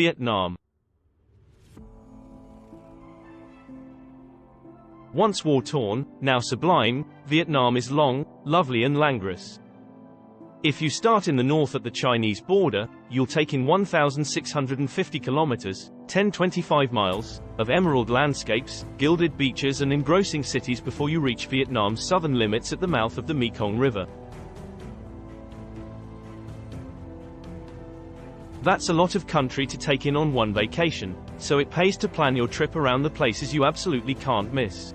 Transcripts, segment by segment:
Vietnam. Once war-torn, now sublime, Vietnam is long, lovely and languorous. If you start in the north at the Chinese border, you'll take in 1,650 kilometers, 1025 miles, of emerald landscapes, gilded beaches and engrossing cities before you reach Vietnam's southern limits at the mouth of the Mekong River. That's a lot of country to take in on one vacation, so it pays to plan your trip around the places you absolutely can't miss.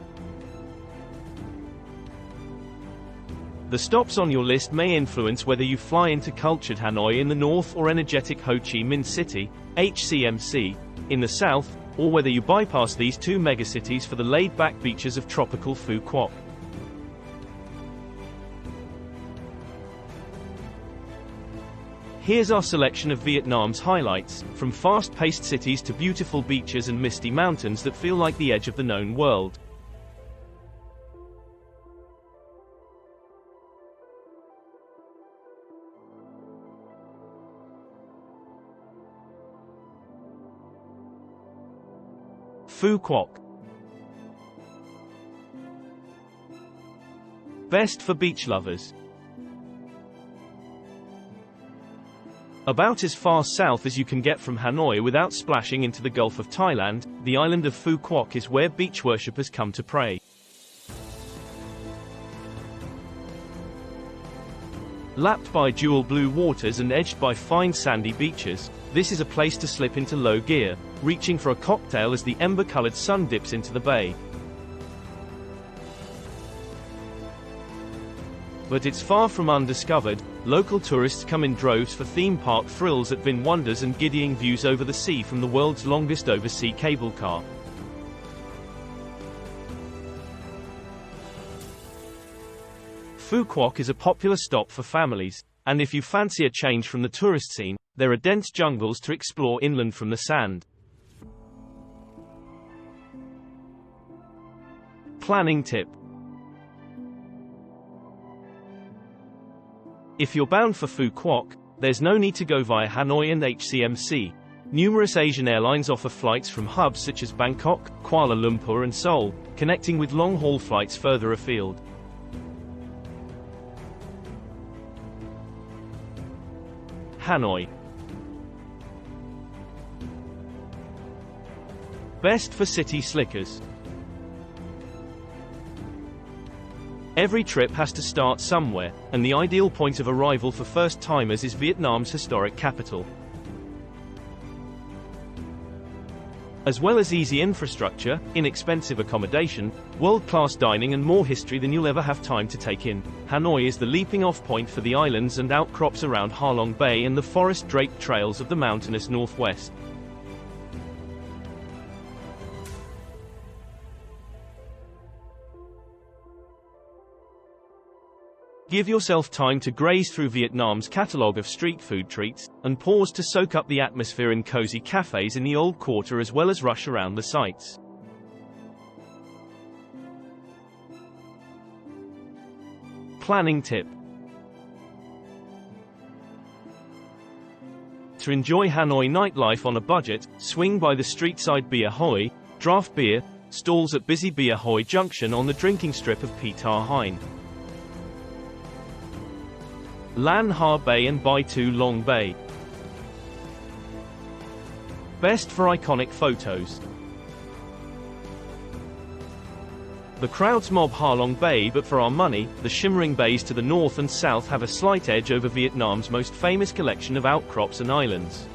The stops on your list may influence whether you fly into cultured Hanoi in the north or energetic Ho Chi Minh City, HCMC, in the south, or whether you bypass these two megacities for the laid-back beaches of tropical Phu Quoc. Here's our selection of Vietnam's highlights, from fast-paced cities to beautiful beaches and misty mountains that feel like the edge of the known world. Phu Quoc. Best for beach lovers. About as far south as you can get from Hanoi without splashing into the Gulf of Thailand, the island of Phu Quoc is where beach worshippers come to pray. Lapped by jewel blue waters and edged by fine sandy beaches, this is a place to slip into low gear, reaching for a cocktail as the ember-colored sun dips into the bay. But it's far from undiscovered. Local tourists come in droves for theme park thrills at Vin Wonders and giddying views over the sea from the world's longest oversea cable car. Phu Quoc is a popular stop for families, and if you fancy a change from the tourist scene, there are dense jungles to explore inland from the sand. Planning tip. If you're bound for Phu Quoc, there's no need to go via Hanoi and HCMC. Numerous Asian airlines offer flights from hubs such as Bangkok, Kuala Lumpur and Seoul, connecting with long-haul flights further afield. Hanoi. Best for city slickers. Every trip has to start somewhere, and the ideal point of arrival for first-timers is Vietnam's historic capital. As well as easy infrastructure, inexpensive accommodation, world-class dining and more history than you'll ever have time to take in, Hanoi is the leaping-off point for the islands and outcrops around Halong Bay and the forest-draped trails of the mountainous northwest. Give yourself time to graze through Vietnam's catalogue of street food treats, and pause to soak up the atmosphere in cozy cafes in the Old Quarter as well as rush around the sights. Planning tip. To enjoy Hanoi nightlife on a budget, swing by the street-side Bia Hoi, draft beer, stalls at busy Bia Hoi Junction on the drinking strip of Pi Ta Hien. Lan Ha Bay and Bai Tu Long Bay. Best for iconic photos. The crowds mob Halong Bay, but for our money, the shimmering bays to the north and south have a slight edge over Vietnam's most famous collection of outcrops and islands.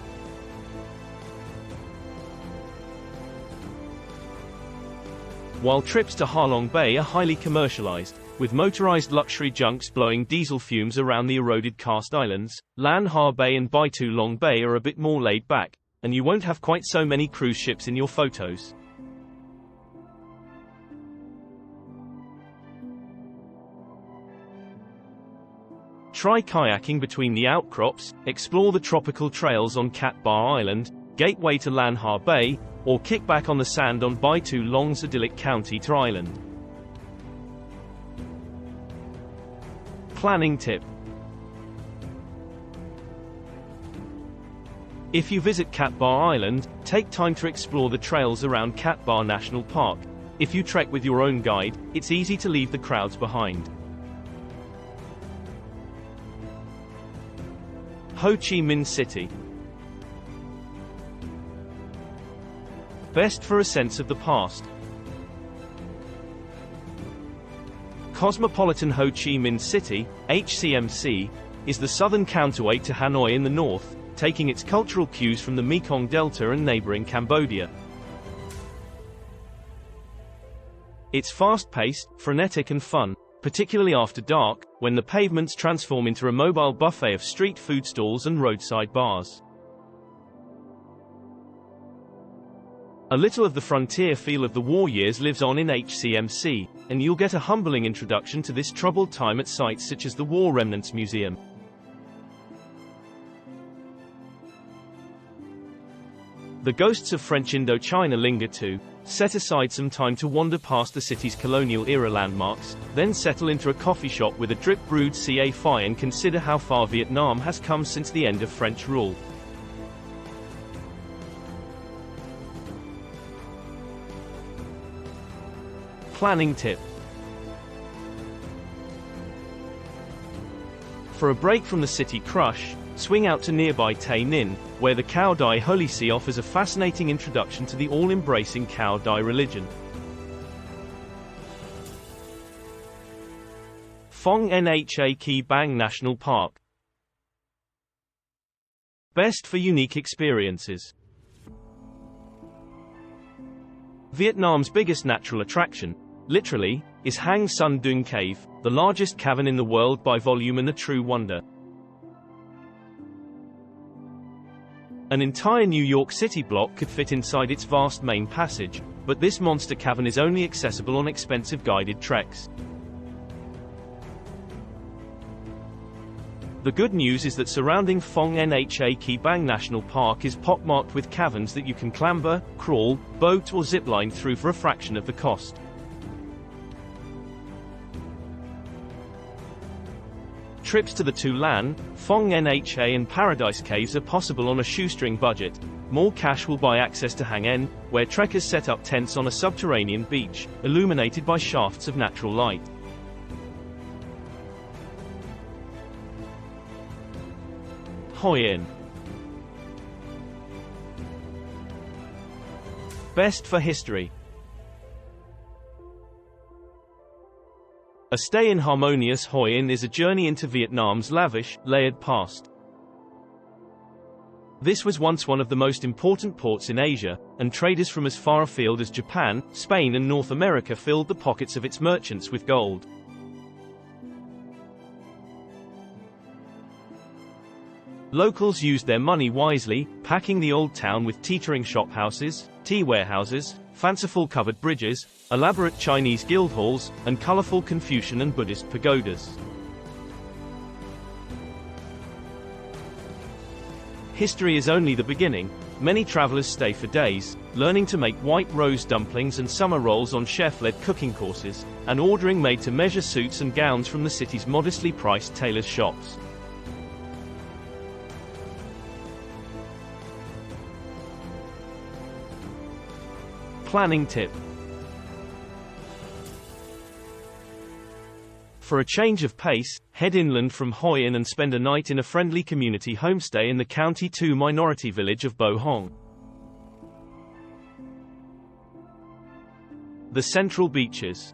While trips to Halong Bay are highly commercialized, with motorized luxury junks blowing diesel fumes around the eroded karst islands, Lan Ha Bay and Bai Tu Long Bay are a bit more laid back, and you won't have quite so many cruise ships in your photos. Try kayaking between the outcrops, explore the tropical trails on Cat Ba Island, gateway to Lan Ha Bay, or kick back on the sand on Bai Tu Long's idyllic County to Island. Planning tip. If you visit Cat Ba Island, take time to explore the trails around Cat Ba National Park. If you trek with your own guide, it's easy to leave the crowds behind. Ho Chi Minh City. Best for a sense of the past. Cosmopolitan Ho Chi Minh City, HCMC, is the southern counterweight to Hanoi in the north, taking its cultural cues from the Mekong Delta and neighboring Cambodia. It's fast-paced, frenetic and fun, particularly after dark, when the pavements transform into a mobile buffet of street food stalls and roadside bars. A little of the frontier feel of the war years lives on in HCMC, and you'll get a humbling introduction to this troubled time at sites such as the War Remnants Museum. The ghosts of French Indochina linger too. Set aside some time to wander past the city's colonial-era landmarks, then settle into a coffee shop with a drip-brewed Ca and consider how far Vietnam has come since the end of French rule. Planning tip. For a break from the city crush, swing out to nearby Tay Ninh, where the Cao Dai Holy See offers a fascinating introduction to the all-embracing Cao Dai religion. Phong Nha-Ke Bang National Park. Best for unique experiences. Vietnam's biggest natural attraction, literally, is Hang Son Doong Cave, the largest cavern in the world by volume and a true wonder. An entire New York City block could fit inside its vast main passage, but this monster cavern is only accessible on expensive guided treks. The good news is that surrounding Phong Nha-Ke Bang National Park is pockmarked with caverns that you can clamber, crawl, boat or zipline through for a fraction of the cost. Trips to the Tu Lan, Phong Nha and Paradise Caves are possible on a shoestring budget. More cash will buy access to Hang En, where trekkers set up tents on a subterranean beach, illuminated by shafts of natural light. Hoi An. Best for history. A stay in harmonious Hoi An is a journey into Vietnam's lavish, layered past. This was once one of the most important ports in Asia, and traders from as far afield as Japan, Spain and North America filled the pockets of its merchants with gold. Locals used their money wisely, packing the old town with teetering shophouses, tea warehouses, fanciful covered bridges, elaborate Chinese guild halls, and colorful Confucian and Buddhist pagodas. History is only the beginning. Many travelers stay for days, learning to make white rose dumplings and summer rolls on chef-led cooking courses, and ordering made-to-measure suits and gowns from the city's modestly priced tailors' shops. Planning tip. For a change of pace, head inland from Hoi An and spend a night in a friendly community homestay in the County 2 minority village of Bo Hong. The Central Beaches.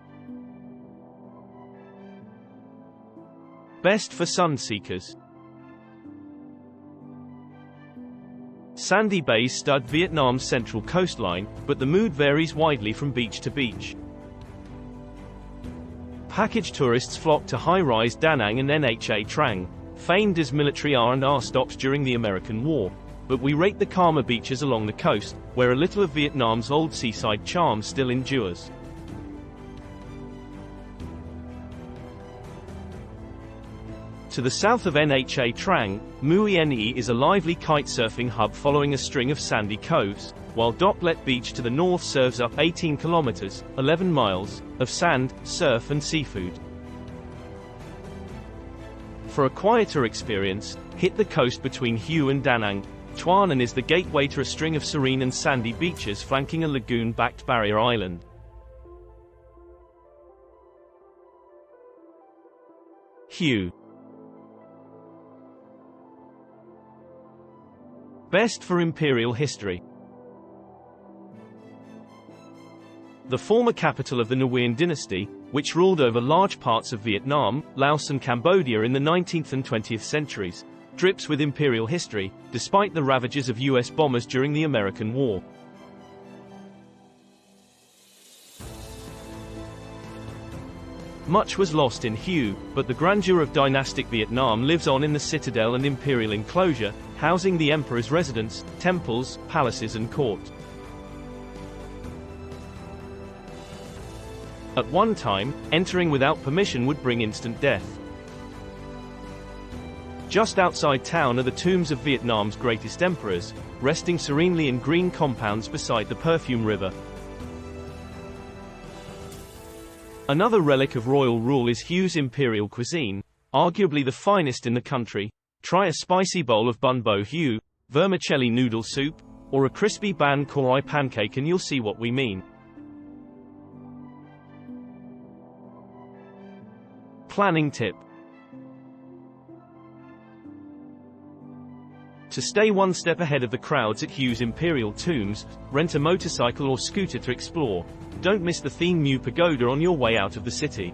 Best for sun seekers. Sandy bays stud Vietnam's central coastline, but the mood varies widely from beach to beach. Package tourists flock to high-rise Da Nang and Nha Trang, famed as military R&R stops during the American War, but we rate the calmer beaches along the coast, where a little of Vietnam's old seaside charm still endures. To the south of Nha Trang, Mui Ne is a lively kitesurfing hub following a string of sandy coves, while Doklet Beach to the north serves up 18 kilometers, 11 miles, of sand, surf and seafood. For a quieter experience, hit the coast between Hue and Da Nang, Tuan An is the gateway to a string of serene and sandy beaches flanking a lagoon-backed barrier island. Hue. Best for imperial history. The former capital of the Nguyen dynasty, which ruled over large parts of Vietnam, Laos and Cambodia in the 19th and 20th centuries, drips with imperial history, despite the ravages of US bombers during the American War. Much was lost in Hue, but the grandeur of dynastic Vietnam lives on in the citadel and imperial enclosure, housing the emperor's residence, temples, palaces and court. At one time, entering without permission would bring instant death. Just outside town are the tombs of Vietnam's greatest emperors, resting serenely in green compounds beside the Perfume River. Another relic of royal rule is Hue's imperial cuisine, arguably the finest in the country. Try a spicy bowl of bun bo hue, vermicelli noodle soup, or a crispy ban koi pancake and you'll see what we mean. Planning tip. To stay one step ahead of the crowds at Hue's imperial tombs, rent a motorcycle or scooter to explore. Don't miss the Theme Mu Pagoda on your way out of the city.